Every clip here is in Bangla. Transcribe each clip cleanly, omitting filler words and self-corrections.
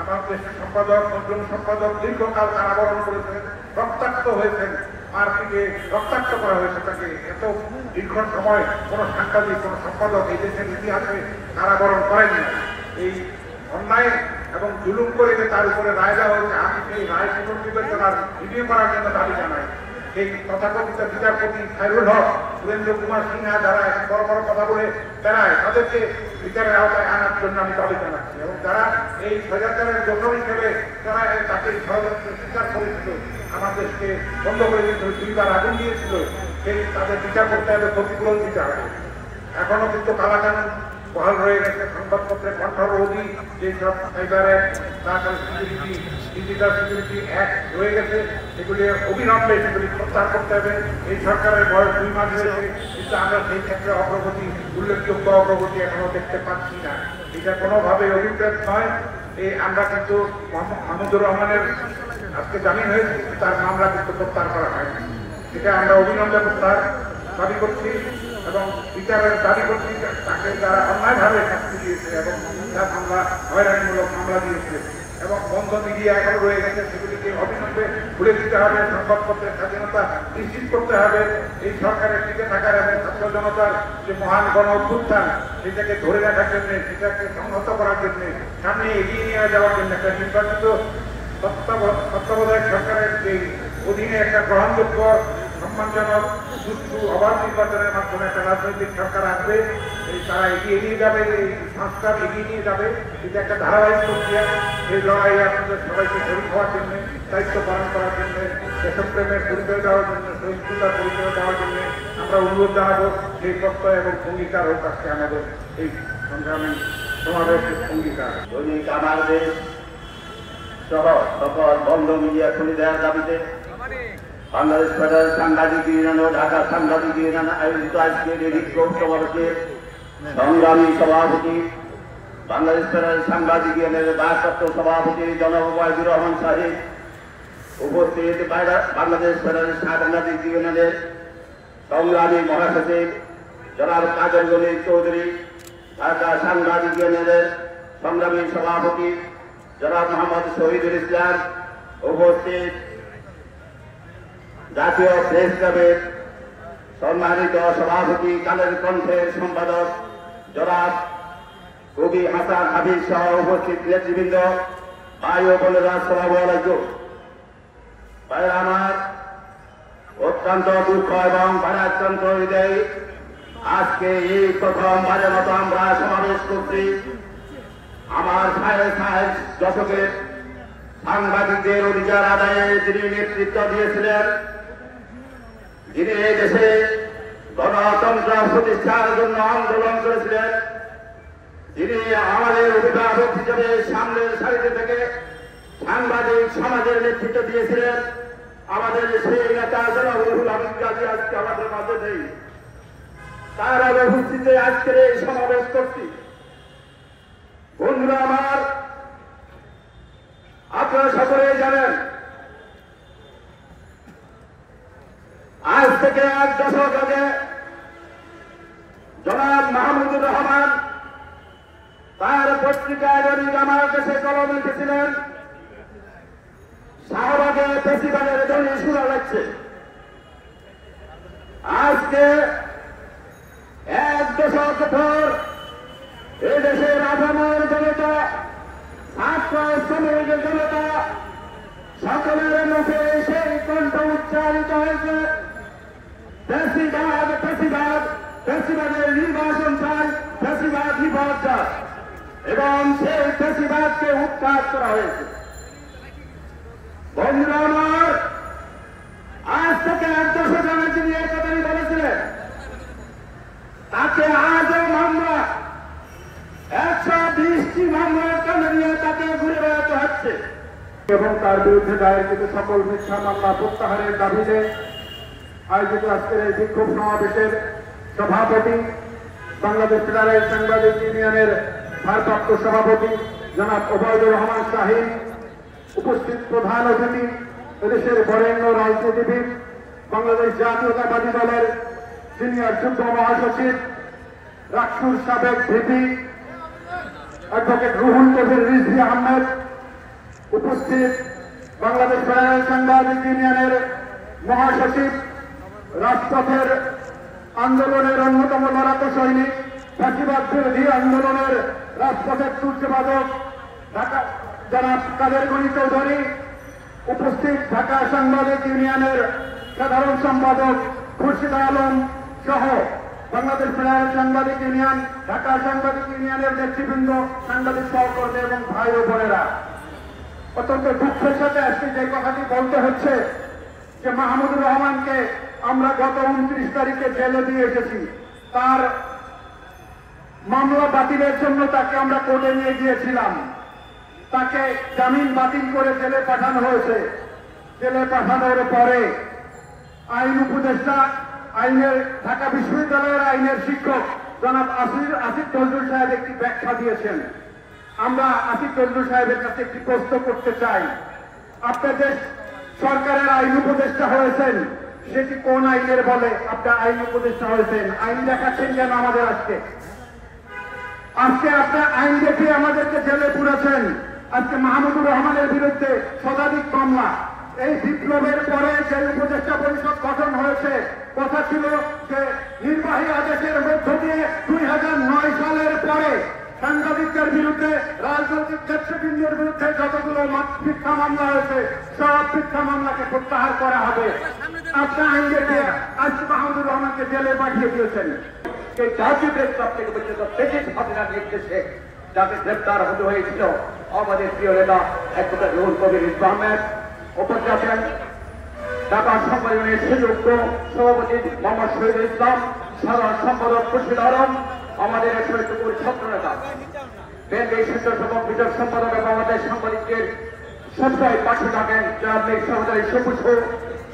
আমার দেশের সম্পাদক, নজরুল সম্পাদক দীর্ঘকাল কারাবরণ করেছেন, রক্তাক্ত হয়েছেন, মারপিটে রক্তাক্ত করা হয়েছে তাকে। এত দীর্ঘ সময় কোনো সাংবাদিক, কোনো সম্পাদক এই দেশের ইতিহাসে কারাবরণ করেননি। এই অন্যায় এবং জুলুম করে যে তার উপরে রায় দেওয়া হয়েছে, আমি সেই রায় পুনর্বিবেচনার রিভিউ করার জন্য দাবি জানাই। সেই তথাকথিত বিচারপতি খায়রুল হক, সুরেন্দ্র কুমার সিনহা যারা বড় বড় কথা বলে বেড়ায়, তাদেরকে বিচারের আওতায় আনার জন্য আমি দাবি জানাচ্ছি। এবং যারা এই স্বৈরাচারের জন্য হিসেবে যারা তাকে ষড়যন্ত্র স্বীকার করেছিল, আমার দেশকে বন্ধ করে দিয়েছিল, দুইবার আগুন দিয়েছিল, সেই তাদের বিচার করতে হবে, ক্ষতিপূরণ দিতে হবে। এখনো কিন্তু কালাকানুন বহাল রয়ে গেছে, সংবাদপত্রের কণ্ঠরোধী যেসব সাইবার অ্যাক্ট, তারপরে সিকিউরিটি, ডিজিটাল সিকিউরিটি অ্যাক্ট রয়ে গেছে, সেগুলি অবিলম্বে সেগুলি প্রত্যাহার করতে হবে। এই সরকারের বয়স 2 মাস হয়েছে, কিন্তু আমরা সেই ক্ষেত্রে অগ্রগতি, উল্লেখযোগ্য অগ্রগতি এখনো দেখতে পাচ্ছি না। এটা কোনোভাবে অভিপ্রেত নয়। আমরা কিন্তু মাহমুদুর রহমানের আজকে জামিন হয়েছে, কিন্তু তার মামলা কিন্তু প্রত্যাহার করা হয়নি। এটা আমরা অবিলম্বে প্রত্যাহার দাবি করছি এবং বিচারের দাবি করছি। তাকে যারা অন্যায়ভাবে শাস্তি দিয়েছে এবং তার মামলা হয়রানিমূলক মামলা দিয়েছে এবং বন্ধ মিডিয়া এখনো রয়ে গেছে, সেগুলিকে অবিলম্বে খুলে দিতে হবে। সংবাদপত্রের স্বাধীনতা নিশ্চিত করতে হবে। এই সরকারের টিকে থাকার এবং ছাত্র জনতার যে মহান গণ অভ্যুত্থান, সেটাকে ধরে রাখার জন্য, সেটাকে সংহত করার জন্য, সামনে এগিয়ে নিয়ে যাওয়ার জন্য একটা নির্বাচিত তত্ত্বাবধায়ক সরকারের যে অধীনে একটা গ্রহণযোগ্য, সম্মানজনক, সুষ্ঠু, অবাধ নির্বাচনের মাধ্যমে একটা রাজনৈতিক সরকার আসবে। তারা এগিয়ে নিয়ে যাবে, এই সংস্কার এগিয়ে নিয়ে যাবে। এটা একটা ধারাবাহিক প্রক্রিয়া। এই লড়াই আপনাদের সবাইকে শরীর হওয়ার জন্য, দায়িত্ব পালন করার জন্য, দেশপ্রেমের পরিচয় দেওয়ার জন্য, সহিষ্ণুতার পরিচয় দেওয়ার জন্য আমরা অনুরোধ জানাবো। সেই প্রত্যয় এবং অঙ্গীকার হোক আজকে আমাদের এই সংগ্রামী সমাবেশের অঙ্গীকার। দৈনিক আমার দেশ সহ সকল বন্ধ মিডিয়া খুলে দেওয়ার দাবিতে বাংলাদেশ ফেডারেল সাংবাদিক ইউনিয়ন ও ঢাকা সাংবাদিক ইউনিয়ন আয়োজিত আজকের এই বিক্ষোভ সমাবেশের সংগ্রামী সভাপতি, বাংলাদেশ ফেডারেল সাংবাদিক ইউনিয়নের ভারপ্রাপ্ত সভাপতি জনাব ওয়াহিদুর রহমান সাহেব, উপস্থিত বাংলাদেশ ফেডারেল সাংবাদিক ইউনিয়নের সংগ্রামী মহাসচিব জনাব কাদের গনি চৌধুরী, ঢাকা সাংবাদিক ইউনিয়নের সংগ্রামী সভাপতি জনাব মোহাম্মদ শহীদুল ইসলাম, উপস্থিত জাতীয় প্রেস ক্লাবের সম্মানিত সভাপতি, কালের কণ্ঠের সম্পাদক জনাব কবি হাসান হাবিব সহ উপস্থিত নেতৃবৃন্দ, ভাই ও বোনেরা, আসসালামু আলাইকুম। ভাইরা আমার, অত্যন্ত দুঃখ এবং ভারাক্রান্ত হৃদয় আজকে এই প্রথমবারের মতো আমরা সমাবেশ করছি। আমার সাড়ে দশকের সাংবাদিকদের অধিকার আদায়ে যিনি নেতৃত্ব দিয়েছিলেন, যিনি এই দেশে গণতন্ত্র প্রতিষ্ঠার জন্য আন্দোলন করেছিলেন, যিনি আমাদের অভিভাবক হিসেবে সামনের সারিতে থেকে সাংবাদিক সমাজের নেতৃত্ব দিয়েছিলেন, আমাদের সেই নেতা জনাব রুহুল আমিন গাজী আজকে আমাদের মাঝে নেই। তার উপস্থিতিতে আজকের এই সমাবেশ করছি। বন্ধুরা আমার, আপনারা সকলেই জানেন আজ থেকে 1 দশক আগে জনাব মাহমুদুর রহমান তার পত্রিকায় দৈনিক আমার দেশে কলম লিখেছিলেন, শাহবাগে ফেসিবাদের ধ্বনি শোনা যাচ্ছে। আজকে 1 দশক পর এই দেশের আপামর জনতা, ছাত্র শ্রমিক জনতা সকলের মুখে সেই কণ্ঠ উচ্চারিত হয়েছে, ফ্যাসিবাদ ফ্যাসিবাদ, ফ্যাসিবাদের নির্বাচন চাই, ফ্যাসিবাদ বিপর্যয়, এবং সেই ফ্যাসিবাদকে উৎখাত করা হয়েছে। বন্ধুরা আমার, আজ থেকে 1 দশক আগে যিনি এই কথাটি বলেছিলেন, তাকে আজও মামলা 120টি মামলার কারণে নিয়ে তাকে ঘুরে বেড়াতে হচ্ছে এবং তার বিরুদ্ধে দায়েরকৃত সকল মিথ্যা মামলা প্রত্যাহারের দাবিতে আয়োজিত আজকের এই বিক্ষোভ সমাবেশের সভাপতি, বাংলাদেশ ফেডারেল সাংবাদিক ইউনিয়নের ভারপ্রাপ্ত সভাপতি জনাব ওবায়দুর রহমান শাহীন, উপস্থিত প্রধান অতিথি এদেশের বরেণ্য রাজনীতিবিদ, বাংলাদেশ জাতীয়তাবাদী দলের সিনিয়র যুগ্ম মহাসচিব, রাকসুর সাবেক ভিপি অ্যাডভোকেট রুহুল কবির রিজভী আহমেদ, উপস্থিত বাংলাদেশ ফেডারেল সাংবাদিক ইউনিয়নের মহাসচিব, রাজপথের আন্দোলনের অন্যতম লড়াকু সৈনিক, ফাঁসিবাদ বিরোধী আন্দোলনের রাজপথের সূর্যবাদক ঢাকা জনাব কাদের গনি চৌধুরী, উপস্থিত ঢাকা সাংবাদিক ইউনিয়নের সাধারণ সম্পাদক খুরশিদ আলম সহ বাংলাদেশ ফেডারেল সাংবাদিক ইউনিয়ন, ঢাকা সাংবাদিক ইউনিয়নের নেতৃবৃন্দ, সাংবাদিক সহকর্মী এবং ভাই ও বোনেরা, অত্যন্ত দুঃখের সাথে আজকে যে কথাটি বলতে হচ্ছে যে মাহমুদুর রহমানকে আমরা গত 29 তারিখে জেলে দিয়ে এসেছি। তার মামলা বাতিলের জন্য তাকে আমরা কোর্টে নিয়ে গিয়েছিলাম। তাকে জামিন বাতিল করে জেলে পাঠানো হয়েছে। জেলে পাঠানোর পরে আইন উপদেষ্টা, আইনের ঢাকা বিশ্ববিদ্যালয়ের আইনের শিক্ষক জনাব আসিফ নজরুল সাহেব একটি ব্যাখ্যা দিয়েছেন। আমরা আসিফ নজরুল সাহেবের কাছে একটি প্রশ্ন করতে চাই, আপনাদের সরকারের আইন উপদেষ্টা হয়েছেন, সেটি কোন আইনের বলে আপনার আইন উপদেষ্টা হয়েছেন? আইন দেখাচ্ছেন কেন আমাদের আজকে? আজকে আপনার আইন দেখে আমাদেরকে জেলে পুরেছেন। আজকে মাহমুদুর রহমানের বিরুদ্ধে শতাধিক মামলা। এই বিপ্লবের পরে যে উপদেষ্টা পরিষদ গঠন হয়েছে, কথা ছিল যে নির্বাহী আদেশের মধ্য দিয়ে 2009 সালের পরে সাংবাদিকদের বিরুদ্ধে, রাজনৈতিক নেতৃবৃন্দের বিরুদ্ধে যতগুলো মিথ্যা মামলা হয়েছে সব মিথ্যা মামলাকে প্রত্যাহার করা হবে। আপনার আইন দেখে আজকে মাহমুদুর রহমানকে জেলে পাঠিয়ে দিয়েছেন। সেই জাতীয় প্রেসক্লাব থেকে পর্যন্ত ব্রিটিশ হাসিনার নির্দেশে যাকে গ্রেপ্তার হতে হয়েছিল আমাদের প্রিয় নেতা অ্যাডভোকেট রুহুল কবির আহমেদ, উপজাতির ঢাকা সম্মেলনের সুযোগ্য সভাপতি মোহাম্মদ শহীদুল ইসলাম, সাধারণ সম্পাদক খুরশিদ আলম, আমাদের একশো ছাত্র নেতা বিএনপি স্বেচ্ছাসেবক বিজয় সম্পাদক এবং আমাদের সাংবাদিকদের সবসময় পাশে থাকেন জনাব মীর সহকারী সবুজ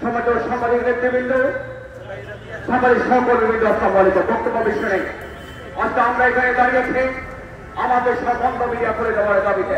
সমাজ সাংবাদিক নেতৃবৃন্দ, সাংবাদিক সহকর্মীবৃন্দ, আসসালামু আলাইকুম। বক্তব্য বিষয় নেই। আজকে আমরা এখানে দাঁড়িয়েছি আমাদের সব বন্ধ মিডিয়া করে দেওয়ার দাবিতে।